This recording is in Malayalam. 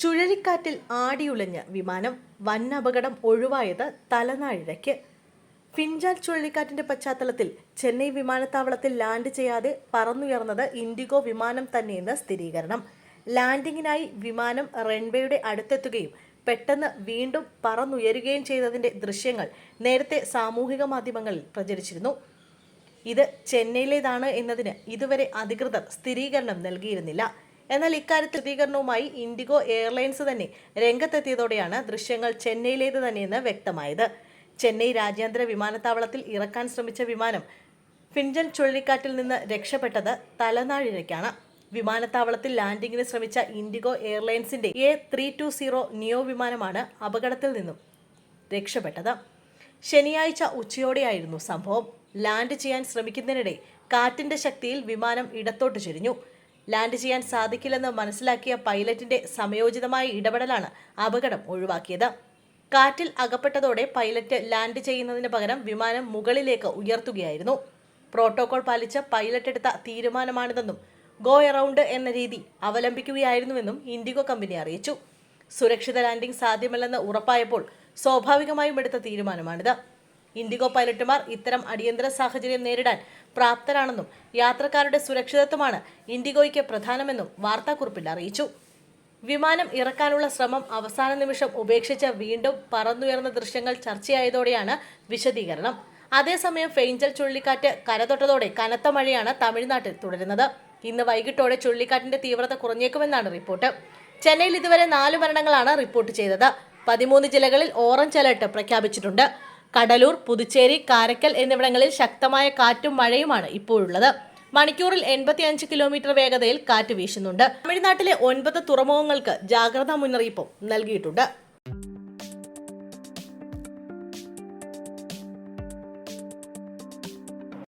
ചുഴലിക്കാറ്റിൽ ആടിയുലഞ്ഞ് വിമാനം, വൻ അപകടം ഒഴിവായത് തലനാഴിഴയ്ക്ക്. ഫിൻജാൽ ചുഴലിക്കാറ്റിന്റെ പശ്ചാത്തലത്തിൽ ചെന്നൈ വിമാനത്താവളത്തിൽ ലാൻഡ് ചെയ്യാതെ പറന്നുയർന്നത് ഇൻഡിഗോ വിമാനം തന്നെയെന്ന് സ്ഥിരീകരണം. ലാൻഡിങ്ങിനായി വിമാനം റൺവേയുടെ അടുത്തെത്തുകയും പെട്ടെന്ന് വീണ്ടും പറന്നുയരുകയും ചെയ്തതിന്റെ ദൃശ്യങ്ങൾ നേരത്തെ സാമൂഹിക മാധ്യമങ്ങളിൽ പ്രചരിച്ചിരുന്നു. ഇത് ചെന്നൈയിലേതാണ് എന്നതിന് ഇതുവരെ അധികൃതർ സ്ഥിരീകരണം നൽകിയിരുന്നില്ല. എന്നാൽ ഇക്കാര്യത്തിൽ സ്ഥിരീകരണവുമായി ഇൻഡിഗോ എയർലൈൻസ് തന്നെ രംഗത്തെത്തിയതോടെയാണ് ദൃശ്യങ്ങൾ ചെന്നൈയിലേത് തന്നെയെന്ന് വ്യക്തമായത്. ചെന്നൈ രാജ്യാന്തര വിമാനത്താവളത്തിൽ ഇറക്കാൻ ശ്രമിച്ച വിമാനം ഫിൻജൽ ചുഴലിക്കാറ്റിൽ നിന്ന് രക്ഷപ്പെട്ടത് തലനാഴിഴയ്ക്കാണ്. വിമാനത്താവളത്തിൽ ലാൻഡിങ്ങിന് ശ്രമിച്ച ഇൻഡിഗോ എയർലൈൻസിന്റെ A320 നിയോ വിമാനമാണ് അപകടത്തിൽ നിന്നും രക്ഷപ്പെട്ടത്. ശനിയാഴ്ച ഉച്ചയോടെയായിരുന്നു സംഭവം. ലാൻഡ് ചെയ്യാൻ ശ്രമിക്കുന്നതിനിടെ കാറ്റിന്റെ ശക്തിയിൽ വിമാനം ഇടത്തോട്ട് ചെരിഞ്ഞു. ലാൻഡ് ചെയ്യാൻ സാധിക്കില്ലെന്ന് മനസ്സിലാക്കിയ പൈലറ്റിന്റെ സമയോചിതമായ ഇടപെടലാണ് അപകടം ഒഴിവാക്കിയത്. കാറ്റിൽ അകപ്പെട്ടതോടെ പൈലറ്റ് ലാൻഡ് ചെയ്യുന്നതിന് പകരം വിമാനം മുകളിലേക്ക് ഉയർത്തുകയായിരുന്നു. പ്രോട്ടോകോൾ പാലിച്ച് പൈലറ്റ് എടുത്ത തീരുമാനമാണിതെന്നും ഗോ എറൗണ്ട് എന്ന രീതി അവലംബിക്കുകയായിരുന്നുവെന്നും ഇൻഡിഗോ കമ്പനി അറിയിച്ചു. സുരക്ഷിത ലാൻഡിംഗ് സാധ്യമല്ലെന്ന് ഉറപ്പായപ്പോൾ സ്വാഭാവികമായും എടുത്ത തീരുമാനമാണിത്. ഇൻഡിഗോ പൈലറ്റുമാർ ഇത്തരം അടിയന്തര സാഹചര്യം നേരിടാൻ പ്രാപ്തരാണെന്നും യാത്രക്കാരുടെ സുരക്ഷിതത്വമാണ് ഇൻഡിഗോയ്ക്ക് പ്രധാനമെന്നും വാർത്താക്കുറിപ്പിൽ അറിയിച്ചു. വിമാനം ഇറക്കാനുള്ള ശ്രമം അവസാന നിമിഷം ഉപേക്ഷിച്ച് വീണ്ടും പറന്നുയർന്ന ദൃശ്യങ്ങൾ ചർച്ചയായതോടെയാണ് വിശദീകരണം. അതേസമയം ഫെയ്ഞ്ചൽ ചുഴലിക്കാറ്റ് കരതൊട്ടതോടെ കനത്ത മഴയാണ് തമിഴ്നാട്ടിൽ തുടരുന്നത്. ഇന്ന് വൈകിട്ടോടെ ചുഴലിക്കാറ്റിന്റെ തീവ്രത കുറഞ്ഞേക്കുമെന്നാണ് റിപ്പോർട്ട്. ചെന്നൈയിൽ ഇതുവരെ 4 മരണങ്ങളാണ് റിപ്പോർട്ട് ചെയ്തത്. 13 ജില്ലകളിൽ ഓറഞ്ച് അലർട്ട് പ്രഖ്യാപിച്ചിട്ടുണ്ട്. കഡലൂർ, പുതുച്ചേരി, കാരക്കൽ എന്നിവിടങ്ങളിൽ ശക്തമായ കാറ്റും മഴയുമാണ് ഇപ്പോഴുള്ളത്. മണിക്കൂറിൽ 85 കിലോമീറ്റർ വേഗതയിൽ കാറ്റ് വീശുന്നുണ്ട്. തമിഴ്നാട്ടിലെ 9 തുറമുഖങ്ങൾക്ക് ജാഗ്രതാ മുന്നറിയിപ്പും നൽകിയിട്ടുണ്ട്.